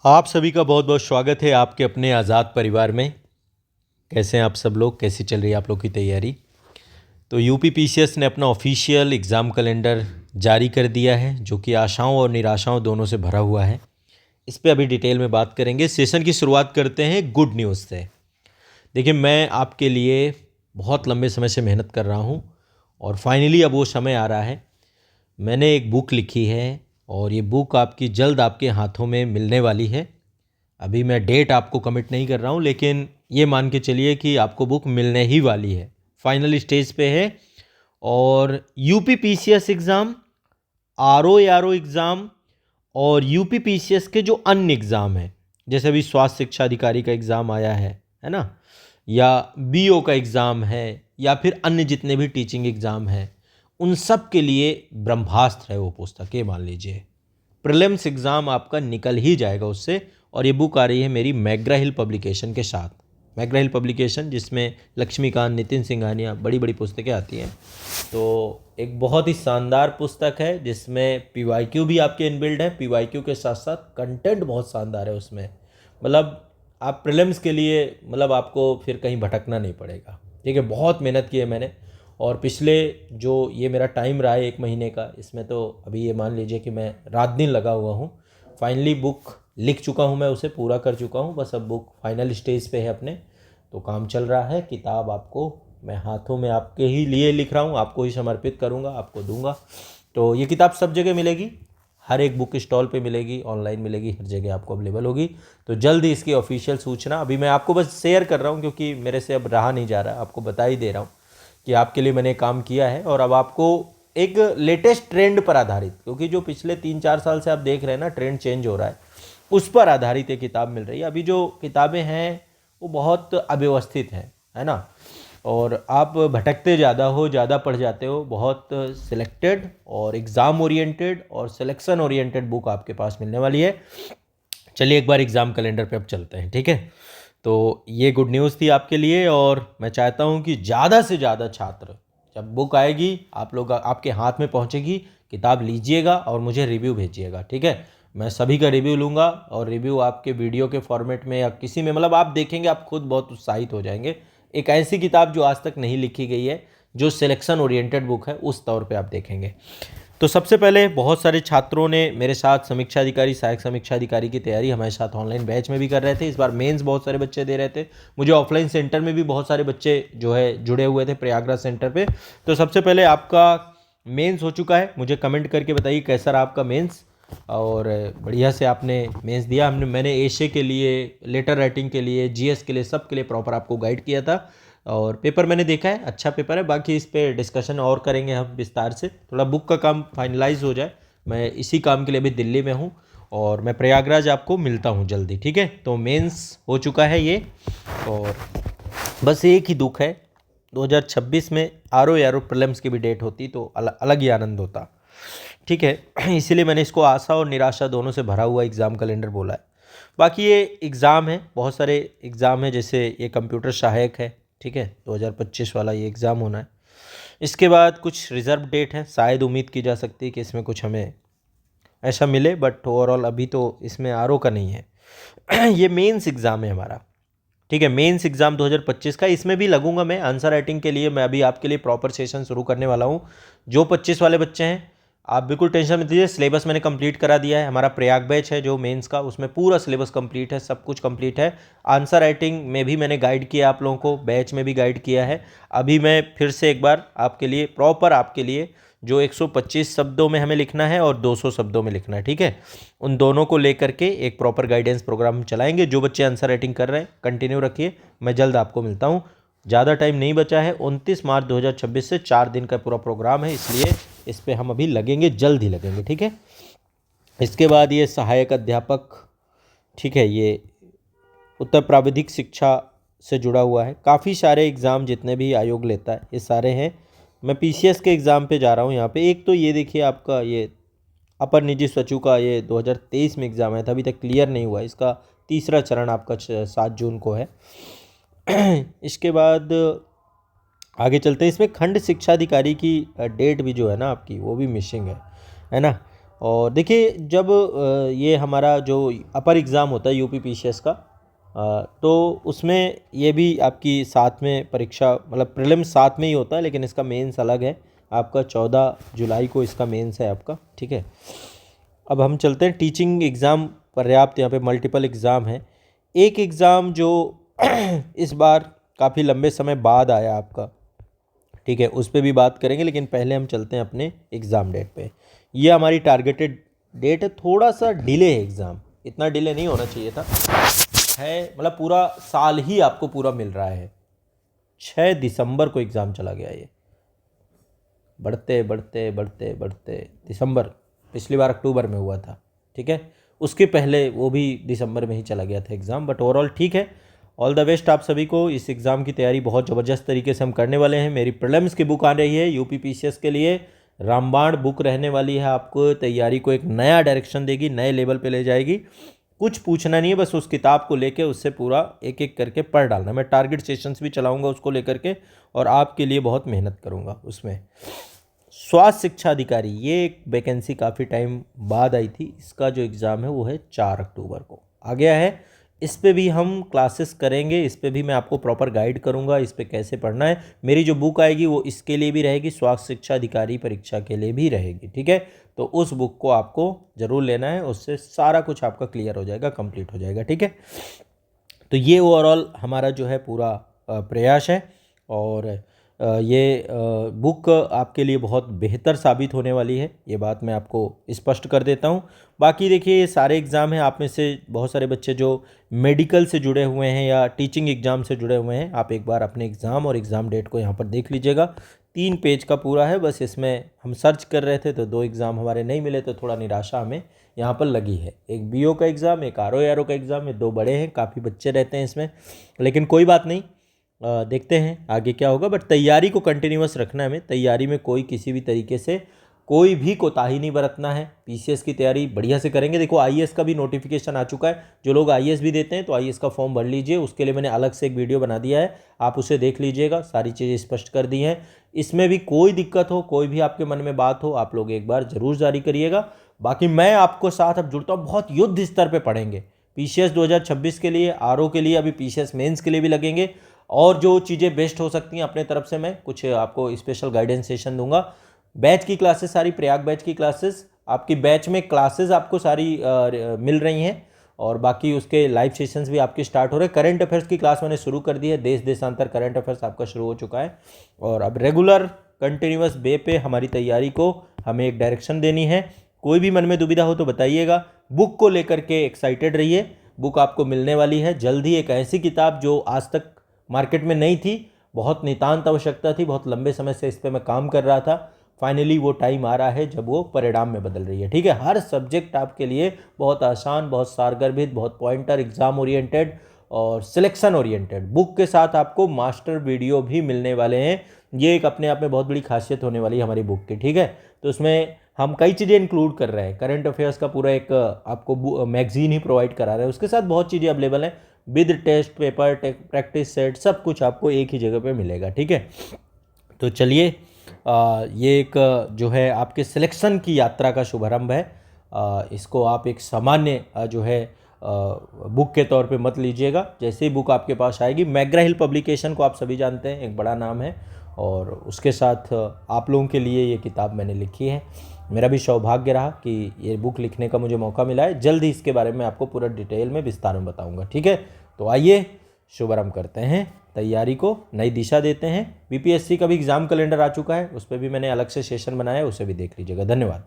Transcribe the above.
आप सभी का बहुत बहुत स्वागत है आपके अपने आज़ाद परिवार में। कैसे हैं आप सब लोग? कैसी चल रही है आप लोग की तैयारी? तो यूपी पीसीएस ने अपना ऑफिशियल एग्ज़ाम कैलेंडर जारी कर दिया है, जो कि आशाओं और निराशाओं दोनों से भरा हुआ है। इस पे अभी डिटेल में बात करेंगे। सेशन की शुरुआत करते हैं गुड न्यूज़ से। देखिए, मैं आपके लिए बहुत लंबे समय से मेहनत कर रहा हूँ और फाइनली अब वो समय आ रहा है। मैंने एक बुक लिखी है और ये बुक आपकी जल्द आपके हाथों में मिलने वाली है। अभी मैं डेट आपको कमिट नहीं कर रहा हूँ, लेकिन ये मान के चलिए कि आपको बुक मिलने ही वाली है, फाइनल स्टेज पे है। और UP PCS exam, RO RO exam और यूपी पीसीएस के जो अन्य एग्ज़ाम हैं, जैसे अभी स्वास्थ्य शिक्षा अधिकारी का एग्ज़ाम आया है ना, या बीओ का एग्ज़ाम है, या फिर अन्य जितने भी टीचिंग एग्ज़ाम हैं, उन सब के लिए ब्रह्मास्त्र है वो पुस्तक। ये मान लीजिए प्रीलिम्स एग्ज़ाम आपका निकल ही जाएगा उससे। और ये बुक आ रही है मेरी मैग्रा हिल पब्लिकेशन के साथ। मैग्रा हिल पब्लिकेशन, जिसमें लक्ष्मीकांत, नितिन सिंघानिया, बड़ी बड़ी पुस्तकें आती हैं। तो एक बहुत ही शानदार पुस्तक है जिसमें पीवाईक्यू भी आपके इनबिल्ड है। पीवाईक्यू के साथ साथ कंटेंट बहुत शानदार है उसमें। मतलब आप प्रीलिम्स के लिए, मतलब आपको फिर कहीं भटकना नहीं पड़ेगा। ठीक है, बहुत मेहनत की है मैंने। और पिछले जो ये मेरा टाइम रहा है 1 महीने का, इसमें तो अभी ये मान लीजिए कि मैं रात दिन लगा हुआ हूँ। फाइनली बुक लिख चुका हूँ, मैं उसे पूरा कर चुका हूँ। बस अब बुक फाइनल स्टेज पे है अपने, तो काम चल रहा है। किताब आपको मैं हाथों में आपके ही लिए लिख रहा हूँ, आपको ही समर्पित करूँगा, आपको दूंगा। तो ये किताब सब जगह मिलेगी, हर एक बुक स्टॉल पे मिलेगी, ऑनलाइन मिलेगी, हर जगह आपको अवेलेबल होगी। तो जल्द ही इसकी ऑफिशियल सूचना, अभी मैं आपको बस शेयर कर रहा हूँ क्योंकि मेरे से अब रहा नहीं जा रहा, आपको बता ही दे रहा हूँ कि आपके लिए मैंने काम किया है। और अब आपको एक लेटेस्ट ट्रेंड पर आधारित, क्योंकि जो पिछले 3-4 साल से आप देख रहे हैं ना, ट्रेंड चेंज हो रहा है, उस पर आधारित एक किताब मिल रही है। अभी जो किताबें हैं वो बहुत अव्यवस्थित हैं, है ना, और आप भटकते ज़्यादा हो, ज़्यादा पढ़ जाते हो। बहुत सिलेक्टेड और एग्ज़ाम ओरिएंटेड और सिलेक्शन ओरिएंटेड बुक आपके पास मिलने वाली है। चलिए एक बार एग्ज़ाम कैलेंडर पे अब चलते हैं, ठीक है। तो ये गुड न्यूज़ थी आपके लिए, और मैं चाहता हूँ कि ज़्यादा से ज़्यादा छात्र, जब बुक आएगी आप लोग आपके हाथ में पहुँचेगी, किताब लीजिएगा और मुझे रिव्यू भेजिएगा, ठीक है। मैं सभी का रिव्यू लूँगा, और रिव्यू आपके वीडियो के फॉर्मेट में या किसी में, मतलब आप देखेंगे आप खुद बहुत उत्साहित हो जाएंगे। एक ऐसी किताब जो आज तक नहीं लिखी गई है, जो सिलेक्शन ओरिएंटेड बुक है, उस तौर पे आप देखेंगे। तो सबसे पहले बहुत सारे छात्रों ने मेरे साथ समीक्षा अधिकारी, सहायक समीक्षा अधिकारी की तैयारी हमारे साथ ऑनलाइन बैच में भी कर रहे थे। इस बार मेंस बहुत सारे बच्चे दे रहे थे। मुझे ऑफलाइन सेंटर में भी बहुत सारे बच्चे जो है जुड़े हुए थे प्रयागराज सेंटर पे। तो सबसे पहले आपका मेंस हो चुका है, मुझे कमेंट करके बताइए कैसा रहा आपका मेंस। और बढ़िया से आपने मेंस दिया। मैंने एशे के लिए, लेटर राइटिंग के लिए, जीएस के लिए, सब के लिए प्रॉपर आपको गाइड किया था। और पेपर मैंने देखा है, अच्छा पेपर है। बाकी इस पे डिस्कशन और करेंगे हम विस्तार से, थोड़ा बुक का काम फाइनलाइज हो जाए। मैं इसी काम के लिए अभी दिल्ली में हूँ, और मैं प्रयागराज आपको मिलता हूँ जल्दी, ठीक है। तो मेंस हो चुका है ये, और बस एक ही दुख है, 2026 में आरओ आरओ प्रीलिम्स की भी डेट होती तो अलग ही आनंद होता, ठीक है। इसीलिए मैंने इसको आशा और निराशा दोनों से भरा हुआ एग्ज़ाम कैलेंडर बोला है। बाकी ये एग्ज़ाम है, बहुत सारे एग्ज़ाम है, जैसे ये कंप्यूटर सहायक है, ठीक है, 2025 वाला ये एग्ज़ाम होना है। इसके बाद कुछ रिज़र्व डेट है, शायद उम्मीद की जा सकती है कि इसमें कुछ हमें ऐसा मिले, बट ओवरऑल अभी तो इसमें आरओ का नहीं है। ये मेंस एग्ज़ाम है हमारा, ठीक है। मेंस एग्ज़ाम 2025 का, इसमें भी लगूंगा मैं आंसर राइटिंग के लिए। मैं अभी आपके लिए प्रॉपर सेशन शुरू करने वाला हूँ। जो 25 वाले बच्चे हैं, आप बिल्कुल टेंशन मत लीजिए, सिलेबस मैंने कंप्लीट करा दिया है। हमारा प्रयाग बैच है जो मेंस का, उसमें पूरा सिलेबस कंप्लीट है, सब कुछ कंप्लीट है। आंसर राइटिंग में भी मैंने गाइड किया आप लोगों को, बैच में भी गाइड किया है। अभी मैं फिर से एक बार आपके लिए प्रॉपर, आपके लिए जो 125 शब्दों में हमें लिखना है और 200 शब्दों में लिखना है, ठीक है, उन दोनों को लेकर के एक प्रॉपर गाइडेंस प्रोग्राम हम चलाएंगे। जो बच्चे आंसर राइटिंग कर रहे हैं कंटिन्यू रखिए, मैं जल्द आपको मिलता हूँ। ज़्यादा टाइम नहीं बचा है, 29 मार्च 2026 से 4 दिन का पूरा प्रोग्राम है, इसलिए इस पर हम अभी लगेंगे, जल्द ही लगेंगे, ठीक है। इसके बाद ये सहायक अध्यापक, ठीक है, ये उत्तर प्राविधिक शिक्षा से जुड़ा हुआ है। काफ़ी सारे एग्ज़ाम जितने भी आयोग लेता है ये सारे हैं। मैं पीसीएस के एग्ज़ाम पे जा रहा हूँ यहाँ पे। एक तो ये देखिए आपका ये अपर निजी सचिव का ये 2023 में एग्ज़ाम आया था, अभी तक क्लियर नहीं हुआ। इसका तीसरा चरण आपका 7 जून को है। इसके बाद आगे चलते हैं। इसमें खंड शिक्षा अधिकारी की डेट भी जो है ना आपकी, वो भी मिसिंग है ना। और देखिए जब ये हमारा जो अपर एग्ज़ाम होता है यूपीपीसीएस का, तो उसमें ये भी आपकी साथ में परीक्षा, मतलब प्रीलिम्स साथ में ही होता है, लेकिन इसका मेंस अलग है। आपका 14 जुलाई को इसका मेंस है आपका, ठीक है। अब हम चलते हैं टीचिंग एग्ज़ाम। पर्याप्त यहाँ पे मल्टीपल एग्ज़ाम है। एक एग्ज़ाम जो इस बार काफ़ी लंबे समय बाद आया आपका, ठीक है, उस पर भी बात करेंगे, लेकिन पहले हम चलते हैं अपने एग्ज़ाम डेट पे। ये हमारी टारगेटेड डेट है। थोड़ा सा डिले है एग्ज़ाम, इतना डिले नहीं होना चाहिए था, है मतलब पूरा साल ही आपको पूरा मिल रहा है। 6 दिसंबर को एग्ज़ाम चला गया ये, बढ़ते बढ़ते बढ़ते बढ़ते दिसंबर, पिछली बार अक्टूबर में हुआ था, ठीक है, उसके पहले वो भी दिसंबर में ही चला गया था एग्ज़ाम। बट ओवरऑल ठीक है। ऑल द बेस्ट आप सभी को। इस एग्ज़ाम की तैयारी बहुत ज़बरदस्त तरीके से हम करने वाले हैं। मेरी प्रीलिम्स की बुक आ रही है यूपीपीसीएस के लिए, रामबाण बुक रहने वाली है। आपको तैयारी को एक नया डायरेक्शन देगी, नए लेवल पे ले जाएगी। कुछ पूछना नहीं है, बस उस किताब को लेके उससे पूरा एक एक करके पढ़ डालना। मैं टारगेट सेशंस भी चलाऊंगा उसको लेकर के, और आपके लिए बहुत मेहनत करूंगा उसमें। स्वास्थ्य शिक्षा अधिकारी, ये एक वैकेंसी काफ़ी टाइम बाद आई थी। इसका जो एग्ज़ाम है वो है 4 अक्टूबर को आ गया है। इस पे भी हम क्लासेस करेंगे, इस पे भी मैं आपको प्रॉपर गाइड करूंगा इस पे कैसे पढ़ना है। मेरी जो बुक आएगी वो इसके लिए भी रहेगी, स्वास्थ्य शिक्षा अधिकारी परीक्षा के लिए भी रहेगी, ठीक है। तो उस बुक को आपको ज़रूर लेना है, उससे सारा कुछ आपका क्लियर हो जाएगा, कंप्लीट हो जाएगा, ठीक है। तो ये ओवरऑल हमारा जो है पूरा प्रयास है, और ये बुक आपके लिए बहुत बेहतर साबित होने वाली है, ये बात मैं आपको स्पष्ट कर देता हूँ। बाकी देखिए ये सारे एग्ज़ाम हैं, आप में से बहुत सारे बच्चे जो मेडिकल से जुड़े हुए हैं या टीचिंग एग्ज़ाम से जुड़े हुए हैं, आप एक बार अपने एग्ज़ाम और एग्ज़ाम डेट को यहाँ पर देख लीजिएगा। 3 पेज का पूरा है, बस इसमें हम सर्च कर रहे थे तो 2 एग्ज़ाम हमारे नहीं मिले, तो थोड़ा निराशा हमें यहाँ पर लगी है। एक बीओ का एग्ज़ाम, एक आरओ का एग्ज़ाम, ये 2 बड़े हैं, काफ़ी बच्चे रहते हैं इसमें, लेकिन कोई बात नहीं, देखते हैं आगे क्या होगा। बट तैयारी को कंटिन्यूअस रखना है हमें। तैयारी में कोई किसी भी तरीके से कोई भी कोताही नहीं बरतना है। पीसीएस की तैयारी बढ़िया से करेंगे। देखो आईएएस का भी नोटिफिकेशन आ चुका है, जो लोग आईएएस भी देते हैं तो आईएएस का फॉर्म भर लीजिए, उसके लिए मैंने अलग से एक वीडियो बना दिया है, आप उसे देख लीजिएगा, सारी चीज़ें स्पष्ट कर दी हैं। इसमें भी कोई दिक्कत हो, कोई भी आपके मन में बात हो, आप लोग एक बार ज़रूर जारी करिएगा। बाकी मैं आपको साथ अब जुड़ता हूँ, बहुत युद्ध स्तर पर पढ़ेंगे। पीसीएस 2026 के लिए, आरओ के लिए, अभी पीसीएस मेंस के लिए भी लगेंगे, और जो चीज़ें बेस्ट हो सकती हैं अपने तरफ से मैं कुछ आपको स्पेशल गाइडेंस सेशन दूंगा। बैच की क्लासेस सारी, प्रयाग बैच की क्लासेस, आपकी बैच में क्लासेस आपको सारी मिल रही हैं, और बाकी उसके लाइव सेशंस भी आपके स्टार्ट हो रहे हैं। करंट अफेयर्स की क्लास मैंने शुरू कर दी है, देश देशांतर करंट अफेयर्स आपका शुरू हो चुका है, और अब रेगुलर कंटिन्यूअस वे पे हमारी तैयारी को हमें एक डायरेक्शन देनी है। कोई भी मन में दुविधा हो तो बताइएगा। बुक को लेकर के एक्साइटेड रहिए, बुक आपको मिलने वाली है जल्द ही। एक ऐसी किताब जो आज तक मार्केट में नहीं थी, बहुत नितांत आवश्यकता थी, बहुत लंबे समय से इस पर मैं काम कर रहा था, फाइनली वो टाइम आ रहा है जब वो परिणाम में बदल रही है, ठीक है। हर सब्जेक्ट आपके लिए बहुत आसान, बहुत सारगर्भित, बहुत पॉइंटर, एग्जाम ओरिएंटेड और सिलेक्शन ओरिएंटेड बुक के साथ आपको मास्टर वीडियो भी मिलने वाले हैं। ये एक अपने आप में बहुत बड़ी खासियत होने वाली है हमारी बुक की, ठीक है। तो उसमें हम कई चीज़ें इंक्लूड कर रहे हैं। करंट अफेयर्स का पूरा एक आपको मैगजीन ही प्रोवाइड करा रहे हैं, उसके साथ बहुत चीज़ें अवेलेबल हैं, with test paper, practice set, सब कुछ आपको एक ही जगह पे मिलेगा, ठीक है। तो चलिए, ये एक जो है आपके सिलेक्शन की यात्रा का शुभारंभ है। इसको आप एक सामान्य जो है बुक के तौर पे मत लीजिएगा। जैसे ही बुक आपके पास आएगी, मैग्रा हिल पब्लिकेशन को आप सभी जानते हैं, एक बड़ा नाम है, और उसके साथ आप लोगों के लिए ये किताब मैंने लिखी है। मेरा भी सौभाग्य रहा कि ये बुक लिखने का मुझे मौका मिला है। जल्द ही इसके बारे में आपको पूरा डिटेल में विस्तार में बताऊंगा, ठीक है। तो आइए शुभारंभ करते हैं, तैयारी को नई दिशा देते हैं। बीपीएससी का भी एग्ज़ाम कैलेंडर आ चुका है, उस पर भी मैंने अलग से सेशन बनाया है, उसे भी देख लीजिएगा। धन्यवाद।